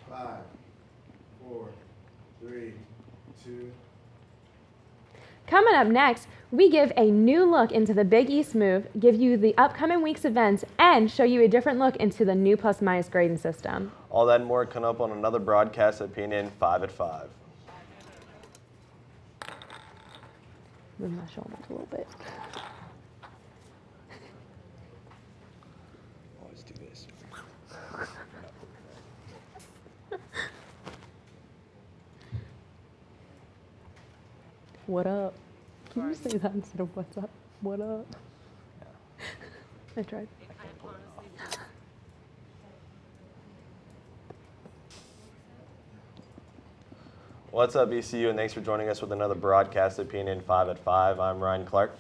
5, 4, 3, 2. Coming up next, we give a new look into the Big East move, give you the upcoming week's events, and show you a different look into the new plus-minus grading system. All that and more coming up on another broadcast at PNN 5 at 5. Move my shoulder a little bit. Always do this. What up? Can you say that instead of what's up? What up? Yeah. I tried. What's up, ECU, and thanks for joining us with another broadcast at PNN 5 at 5. I'm Ryan Clark.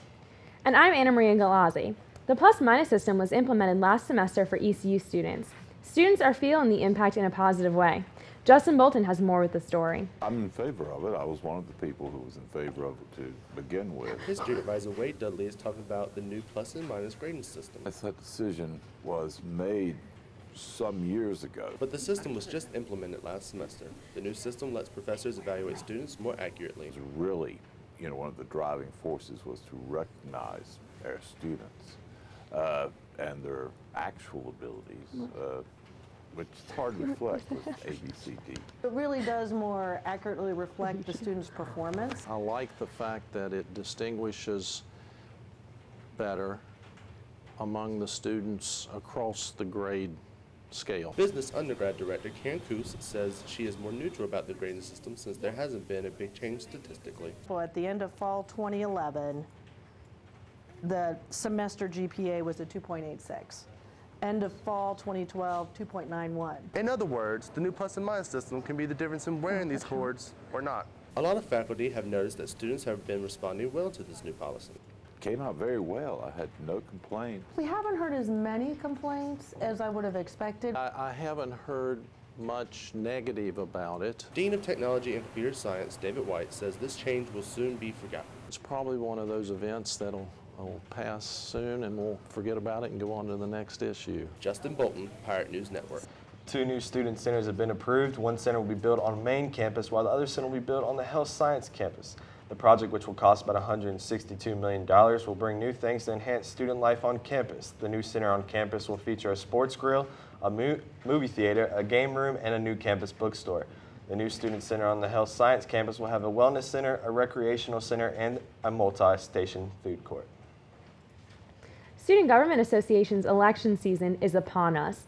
And I'm Anna Maria Galazzi. The plus-minus system was implemented last semester for ECU students. Students are feeling the impact in a positive way. Justin Bolton has more with the story. I'm in favor of it. I was one of the people who was in favor of it to begin with. History advisor Wade Dudley is talking about the new plus and minus grading system. That decision was made some years ago. But the system was just implemented last semester. The new system lets professors evaluate students more accurately. It was really, one of the driving forces was to recognize our students and their actual abilities, which is hard to reflect with ABCD. It really does more accurately reflect the student's performance. I like the fact that it distinguishes better among the students across the grade scale. Business undergrad director Karen Coos says she is more neutral about the grading system since there hasn't been a big change statistically. Well, at the end of fall 2011, the semester GPA was at 2.86. End of fall 2012, 2.91. In other words, the new plus and minus system can be the difference in wearing these cords or not. A lot of faculty have noticed that students have been responding well to this new policy. Came out very well. I had no complaints. We haven't heard as many complaints as I would have expected. I haven't heard much negative about it. Dean of Technology and Computer Science David White says this change will soon be forgotten. It's probably one of those events that'll pass soon and we'll forget about it and go on to the next issue. Justin Bolton, Pirate News Network. 2 new student centers have been approved. One center will be built on main campus, while the other center will be built on the health science campus. The project, which will cost about $162 million, will bring new things to enhance student life on campus. The new center on campus will feature a sports grill, a movie theater, a game room, and a new campus bookstore. The new student center on the health science campus will have a wellness center, a recreational center, and a multi-station food court. Student Government Association's election season is upon us.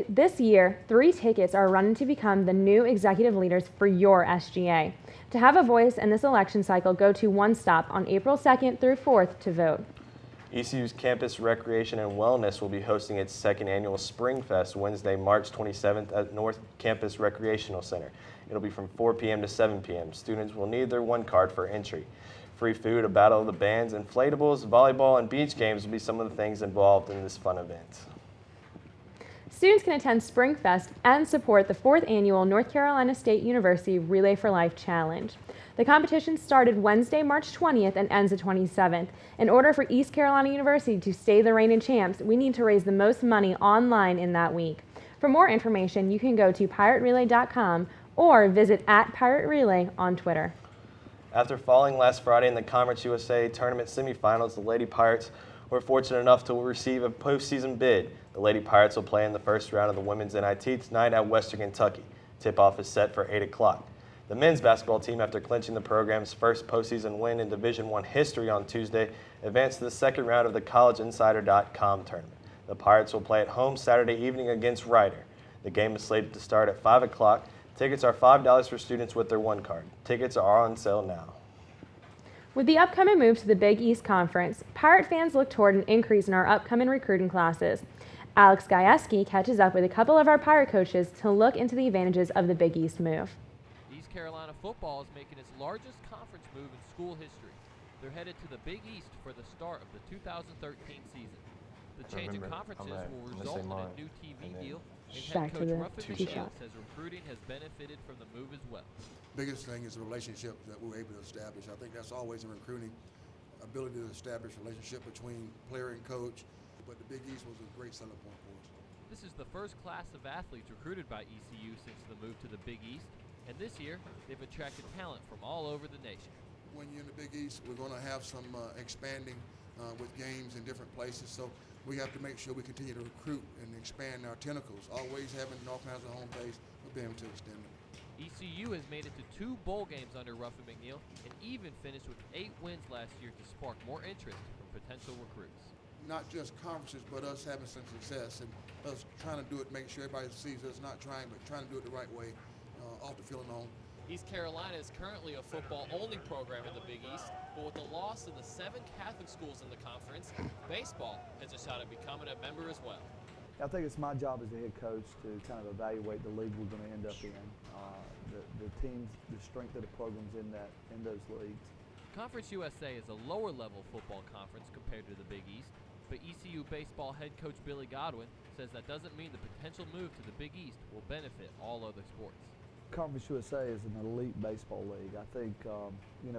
This year, 3 tickets are running to become the new executive leaders for your SGA. To have a voice in this election cycle, go to One Stop on April 2nd through 4th to vote. ECU's Campus Recreation and Wellness will be hosting its 2nd annual Spring Fest Wednesday, March 27th at North Campus Recreational Center. It'll be from 4 p.m. to 7 p.m. Students will need their one card for entry. Free food, a battle of the bands, inflatables, volleyball, and beach games will be some of the things involved in this fun event. Students can attend Spring Fest and support the 4th annual North Carolina State University Relay for Life Challenge. The competition started Wednesday, March 20th and ends the 27th. In order for East Carolina University to stay the reigning champs, we need to raise the most money online in that week. For more information, you can go to piraterelay.com or visit @PirateRelay on Twitter. After falling last Friday in the Conference USA Tournament semifinals, the Lady Pirates were fortunate enough to receive a postseason bid. The Lady Pirates will play in the first round of the women's NIT tonight at Western Kentucky. Tip-off is set for 8 o'clock. The men's basketball team, after clinching the program's first postseason win in Division I history on Tuesday, advanced to the 2nd round of the collegeinsider.com tournament. The Pirates will play at home Saturday evening against Rider. The game is slated to start at 5 o'clock. Tickets are $5 for students with their one card. Tickets are on sale now. With the upcoming move to the Big East Conference, Pirate fans look toward an increase in our upcoming recruiting classes. Alex Gajewski catches up with a couple of our Pirate coaches to look into the advantages of the Big East move. East Carolina football is making its largest conference move in school history. They're headed to the Big East for the start of the 2013 season. The change in conferences will result in a new TV deal, and head coach Ruffin Michelle says recruiting has benefited from the move as well. Biggest thing is the relationship that we're able to establish. I think that's always in recruiting, ability to establish a relationship between player and coach. But the Big East was a great selling point for us. This is the first class of athletes recruited by ECU since the move to the Big East, and this year they've attracted talent from all over the nation. When you're in the Big East, we're going to have some expanding with games in different places, so we have to make sure we continue to recruit and expand our tentacles, always having North Carolina home base, but being able to extend them. ECU has made it to 2 bowl games under Ruffin McNeil and even finished with 8 wins last year to spark more interest from potential recruits. Not just conferences, but us having some success and us trying to do it, make sure everybody sees us not trying, but trying to do it the right way, off the field and on. East Carolina is currently a football-only program in the Big East, but with the loss of the 7 Catholic schools in the conference, baseball has a shot at becoming a member as well. I think it's my job as the head coach to kind of evaluate the league we're going to end up in, the teams, the strength of the programs in those leagues. Conference USA is a lower-level football conference compared to the Big East, but ECU baseball head coach Billy Godwin says that doesn't mean the potential move to the Big East will benefit all other sports. Conference USA is an elite baseball league. I think,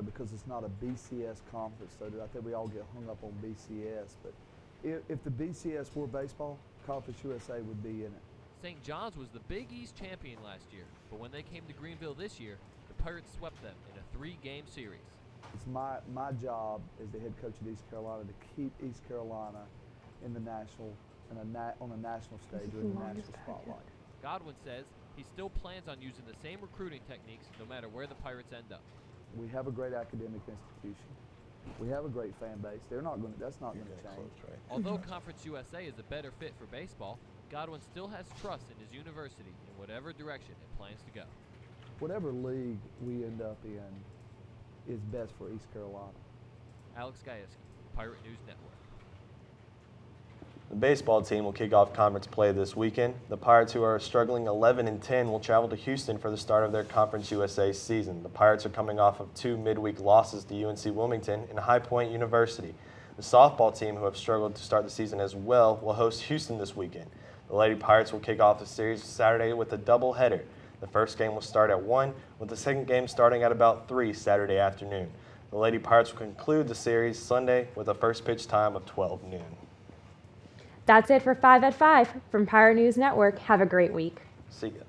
because it's not a BCS conference, so I think we all get hung up on BCS. But if the BCS were baseball, Conference USA would be in it. St. John's was the Big East champion last year, but when they came to Greenville this year, the Pirates swept them in a 3-game series. It's my job as the head coach of East Carolina to keep East Carolina in the national, on a national stage or in the national spotlight. Godwin says he still plans on using the same recruiting techniques no matter where the Pirates end up. We have a great academic institution. We have a great fan base. That's not going to change. Right. Although Conference USA is a better fit for baseball, Godwin still has trust in his university in whatever direction it plans to go. Whatever league we end up in is best for East Carolina. Alex Gajewski, Pirate News Network. The baseball team will kick off conference play this weekend. The Pirates, who are struggling 11-10, will travel to Houston for the start of their Conference USA season. The Pirates are coming off of 2 midweek losses to UNC Wilmington and High Point University. The softball team, who have struggled to start the season as well, will host Houston this weekend. The Lady Pirates will kick off the series Saturday with a doubleheader. The first game will start at 1, with the second game starting at about 3 Saturday afternoon. The Lady Pirates will conclude the series Sunday with a first pitch time of 12 noon. That's it for 5 at 5 from Pirate News Network. Have a great week. See ya.